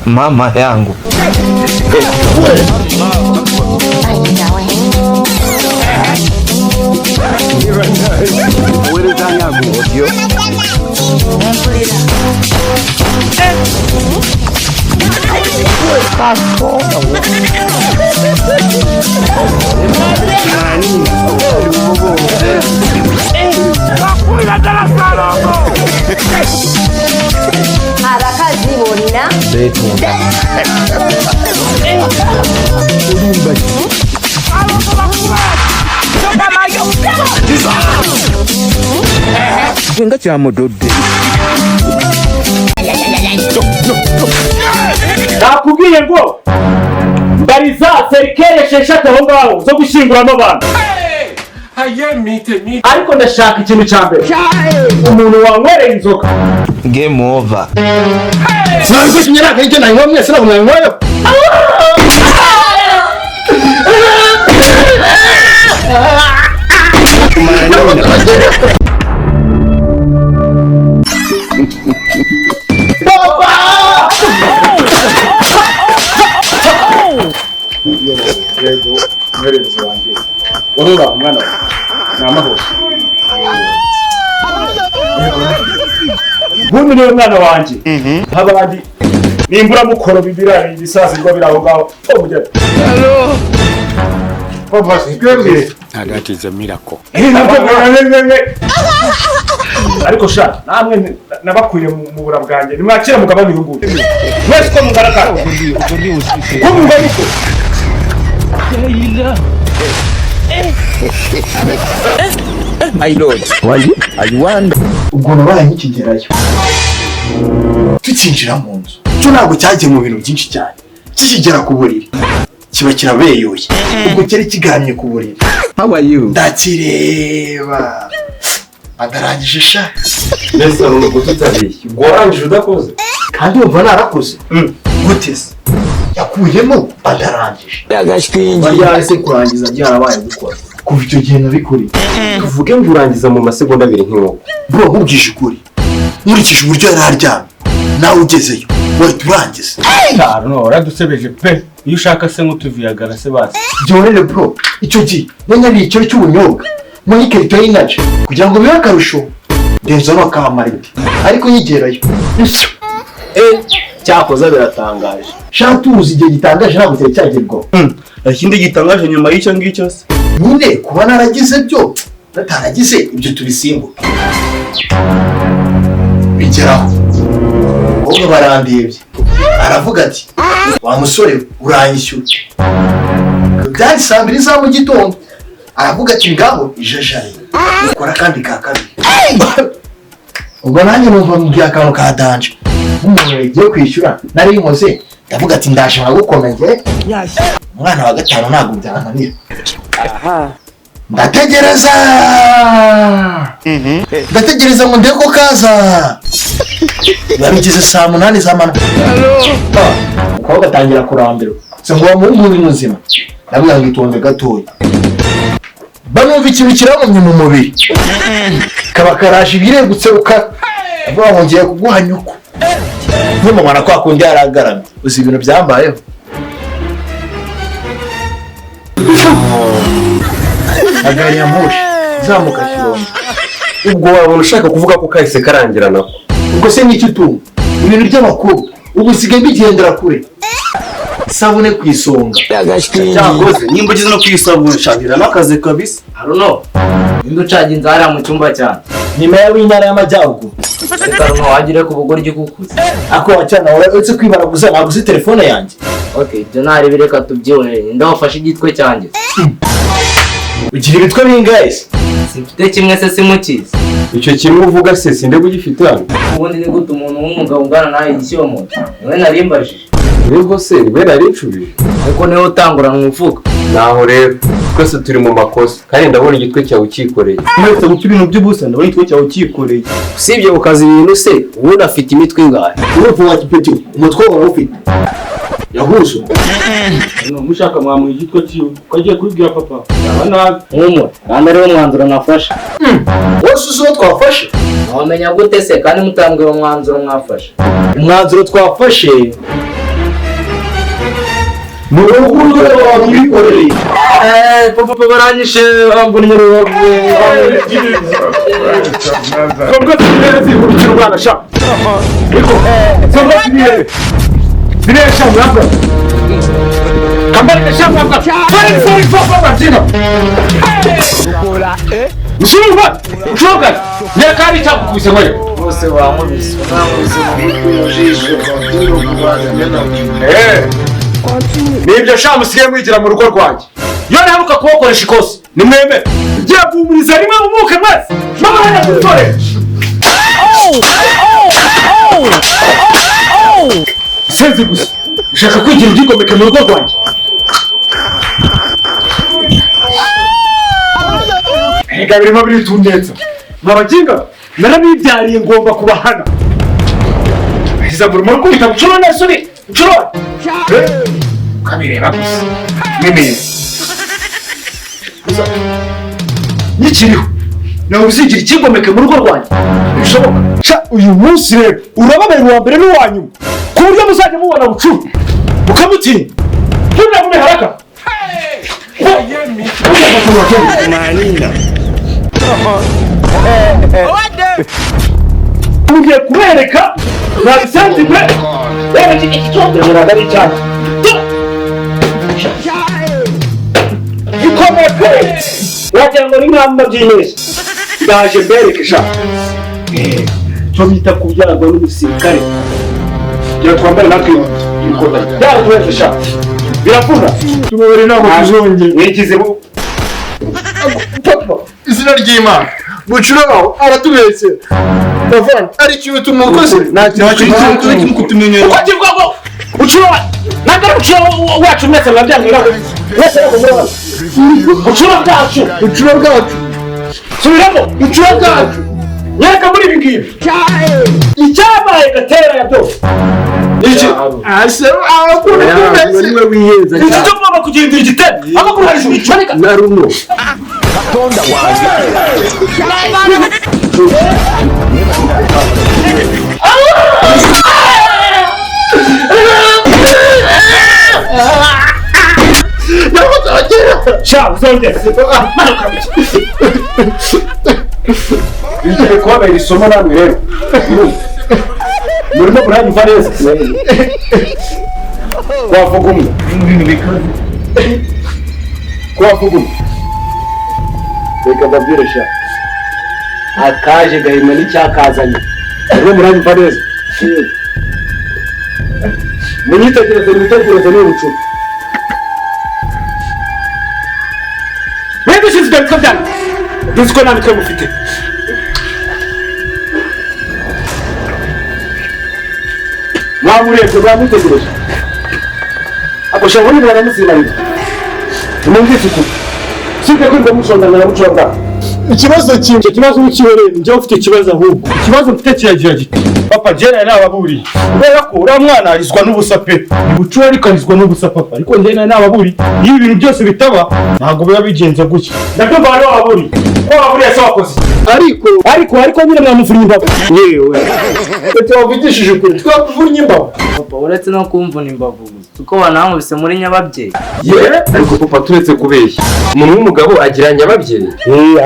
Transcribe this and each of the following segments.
Mama yangu. Arakazibona Nga cyamudodde. Nakubwiye ngo mbariza serikere esheshatu aho ngaho zo gushyinguramo abantu. Ariko ndashaka ikintu cya mbere, umuntu wanywereye inzoga. Game over. Sinzi kinyera kandi nayo mwese na mwanyoyo. Yego, mwereze wanjye. Wahura umwana n'amahoro. Bundi niwe mwana wanjye. Abandi nimbura mukoro bibirari bisazirwa biraho ngaho. Omugera. Hello. Papa, sikebye. That is a miracle. Ariko sha namwe nabakuye mu bura bwanjye nimwakira mugabanye uruguye. Mwese ko mungarakara. Ko mungari ko. My lord. Why? I wonder. Ubwo nabaye nk'ikigerayo tukinjira mu nzu cyo ntabwo cyagiye mu bintu byinshi cyane kikigera ku buriri kiba kirabeyoye ubwo cyari kigamye ku buriri. How are you? Ndakireba adarangije sha Nese urugo tutabeshye. Gorangije udakoze. kandi wumva narakoze gute se yakuyemo adarangije Yagashwingi. kurangiza byarabaye gukora kuva icyo gihe nabikuriye. Tuvuge ngo urangiza mu masegonda 2 nk'inkoko. bro nkubwije ukuri nkurikije uburyo yari aryamye nawe ugezeyo wahita urangiza. Arno uradusebeje pe. Iyo ushaka se nk'utuviyagara se basi. Byorere bro icyo gihe nanyariye icyo cy'ubunyobwa muri ikarito y'inaje kugira ngo bibe akarusho ndenzo no kamarite ariko nyigerayo Cyakoze biratangaje. shatuzi igihe gitangaje ntabwo cyari cyagerwaho. Ikindi gitangaje nyuma y'icyo ngicyo se. nyine kuba naragize byo nataragize ibyo tubisimbura bigeraho wowe barandebye aravuga ati wa musore uranyishyura byari saa 2 za mu gitondo aravuga ati ngabo ijajaye ukora kandi ka kabiri. ubwo nanjye numva mbwiye akantu ka danje umuntu yagiye kwishyura nari nkoze ndavuga ati ndaje nkagukomeye umwana wa gatanu ntabwo byananira. ndategereza ngo ndeko kaza babigeze saa 8 z'amanywa. ukaba gatangira kurambirwa se ngo muri muzima ndavuga ngo itonde gatoya banumva ikintu kiramumye mu mubiri kaba karaje ibiregutse ndavuga ngo ngiye kuguha nyuko nk'umwana kwa kundi yaragaramye uzi ibintu byambayeho. aganya mushi zamuka kironda Ubwo wabona ushaka kuvuga ko kahise karangira nako. ubwo se n'iki tu ibintu by'abakobwa ubu sigaye bigendera kure sabune ku isonga. Cyakoze nimba ugize no kwisabunshakira n'akazi kabisa. Arno indi ucaginze hariya mu cyumba cyane nyuma y'intara y'amajyaruguru reka Arno wagire ku bugoryi kukuze. ako wacana uretse kwibaraguza naguze telefone yanjye. Okay ibyo ntari bireka tubyibonere ndawufashe igitwe cyanjye. ugira ibitwe bingahe se? Simfite kimwe se simukizi. Icyo kimwe uvuga se sinde kugifite hano. Ubundi ni gute umuntu w'umugabo ungana nawe igishyoma niwe narimbajije. Rero se niwe narinshubije. Ariko niwe utangura mwuvuga. Naho rero twese turi mu makosa kandi ndabona igitwe cyawe ukikoreye. Mwese guca ibintu by'ubusa ndabona igitwe cyawe ukikoreye. Usibye ukaza ibintu se ubundi afite imitwe ingahe? urumva wa kipeti umutwe wawe ufite yahuzo mushaka mwamuha igitwa cyiwe ukagiye kubibwira papa yaba nabi nk'umwe kandi ariwo mwanzuro nafashe wose uzi uwo twafashe wamenya gute se kandi mutambwiye umwanzuro mwafashe umwanzuro twafashe mu rugo rw'abikoreye papa baranyishe bambunnye rubavu nubwo tubirenze kurikira umwana sha nubwo biresha mwabwa kambari sha mwabwa sorry papa jina ushobora yakari cyakukubise ngoye bose bankubise nibyo sha musigaye mwigira mu rugo rwanjye iyo ntabuka kubakoresha ikosa nimwemere ngiye guhumuriza rimwe mu muke mwese mabana kutore senzi gusa ushaka kwigira ibyigomeke mu rugo rwanjye ega birimo biritundetsa mwabaginga narabibyariye ngomba kubahana ahiza mu rugo rw'ubita bucuro nasuri bucuro ukabireba gusa n'imeye nikiriho nawe uzigira ikigomeke mu rugo rwanjye bishoboka ca uyu munsi rero urababera uwa mbere n'uwa nyuma ku buryo muzajya mubona bucuru mukamutinya ntunabune haraka ugiye kubereka ntabisanzwe reba iki cyombe muraga ari icyaha gikomeke wagira ngo ni nk'amba by'ineza ndaje mbereke sha cyo bita kubyarwa n'umusirikare kugira twambare natwe ibikorwa byaratuweze sha biravuna tumubere ntabwo tuzongera mwigizemo izina ry'Imana bucuraho aratubeshye bavana ari ikintu tumukoze nta kintu kutumenyera uko kivuga ngo bucura ntabwo ari bucura wacu mwese mwabyangiraho mwese bucura bwacu subiramo bucura bwacu nyereka muri ibi ngibi icyabaye gatera ya byose iki abakunda kubeshya niwe wiyenza cyane icyo mugomba kugirira igitego amakuru hari ijuru icanika na runo tonda wanjye sha uzongera bigiye kubabera isomo namwe rero murimo muranyumva neza wavuga umwe wavuga umwe reka mbabwire sha akaje gahima n'icyakazanye murimo muranyumva neza munyitegereze mwitegereze n'ubucuru mwebwe ushinzwe ibitwa byanyu ntuzi ko nta mitwe mufite mwamurebye mwamutegereje akoshobora muri baramuzinarira nimumvise ukuri sibwe kwirirwa mushondana na bucura bwawe ikibazo kimwe ikibazo ukibereye njyewe ufite ikibazo ahubwo ikibazo mfite kiragira giti papa jena nababuriye kubera ko uriya mwana arizwa n'ubusa pe bucura ariko arizwa n'ubusa papa ariko njyewe nababuriye iyo ibintu byose bitaba ntabwo biba bigenze gutya ndabyumva wari wababuriye ko wababuriye se wakoze ariko nyine mwamuvunye imbavu yewe twavugishije ukuri twakuvunye imbavu papa uretse no kumvuna imbavu gusa kuko wanankubise muri nyababyeyi ariko papa turetse kubeshya umuntu w'umugabo agira nyababyeyi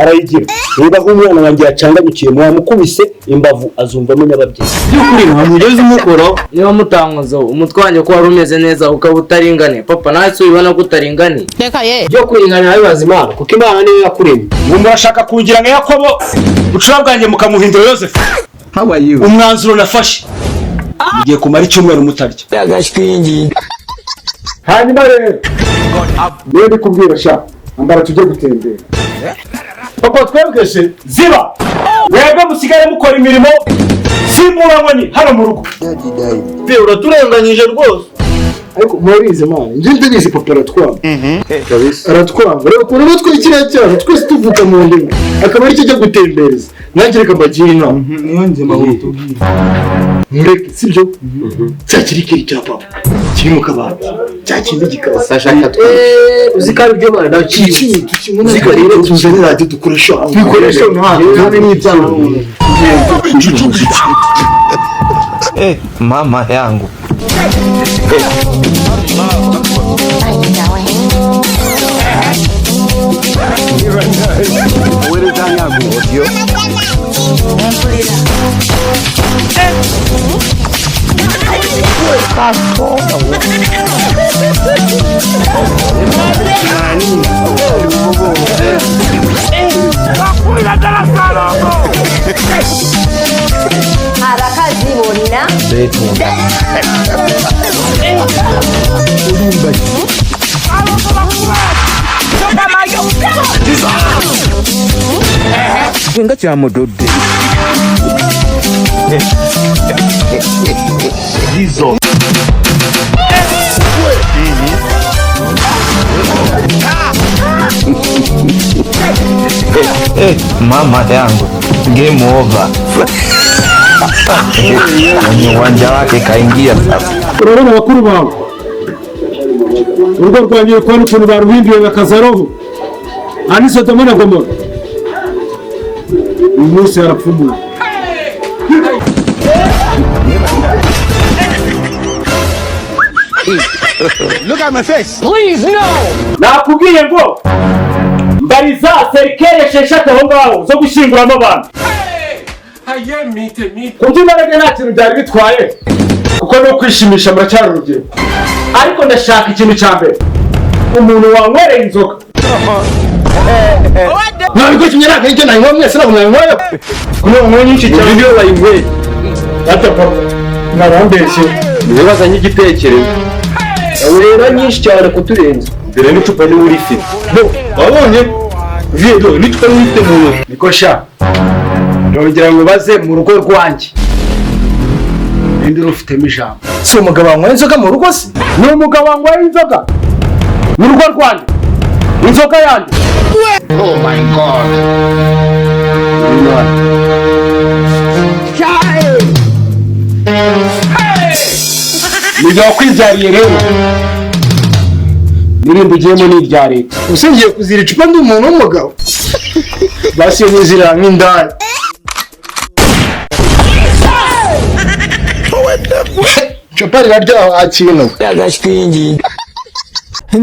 arayigira niba nk'umwana wanjye yacangagukiye mwamukubise imbavu azumvamo nyababyeyi by'ukuri ntamugeze umukoraho niba mutankozeho umutwe wanjye ko wari umeze neza ukaba utaringaniye papa nawe se ubibona ko utaringaniye reka ye byo kuringanira bibaza Imana kuko Imana niyo yakuremye umuntu arashaka kungira nka Yakobo bucura bwanjye mukamuhindura Yosefu How are you? umwanzuro nafashe ugiye kumara icyumweru mutarya hanyuma rero niyo ndi kubwira sha ambara tujye gutembera papa twebwese ziba mwebwe musigaye mukora imirimo simburanyoni hano mu rugo be uraturenganyije rwose ariko murize mana njye ndabizi papa aratwanga aratwanga rero ukuntu batwikiriye cyane twese tuvuga mu ndimi akaba ari kijya gutembereza nanjye reka mbagire inama niyo nzima tubwire mureke sibyo cyakiri kiri cya papa kiri mu kabati cya kindi gikaza Sashaka uzikari byo bana iki tukimuna rero tuzane radio dukoresha none n'ibyana Mama yangu. Harakazibona Nga kya mudodde. hizo Mama yangu. Game over. Kwenye uwanja wake kaingia sasa. urabona bakuru bawe urugo rwangiye kubona ukuntu baruhinduye bakaza roho ani Sodoma na Gomora uyu munsi yarapfumuye look at my face nakubwiye ngo mbariza serikere esheshatu aho ngaho zo gushyinguramo abantu kuby'imbaraga nta kintu byari bitwaye kuko no kwishimisha muracyari urugero ariko ndashaka ikintu cya mbere umuntu wanywereye inzoga ntabwo kinyaraka nicyo nayinywa mwese ntabwo nayinywayo kuno unywa nyinshi cyane ibyo bayinyweye ata papa narambeshye ntibazanye igitekerezo urera nyinshi cyane kuturenza dore n'icupa niwe urifite wabonye viedo n'icupa niwe urifite mu ntoki niko sha nongera ngo baze mu rugo rwanjye ninde rufitemo ijambo si umugabo wanywa inzoga mu rugo se ni umugabo wanyweye inzoga mu rugo rwanjye inzoga yanjye oh my god nibyo wakwibyariye rero n'irindi ugiyemo ni irya leta usingiye kuzira icupa ndi umuntu w'umugabo basiye n'izira nk'indaya icupa riraryoha kintu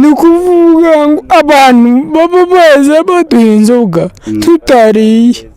ni ukuvuga ngo abantu baba baza baduha inzoga tutariye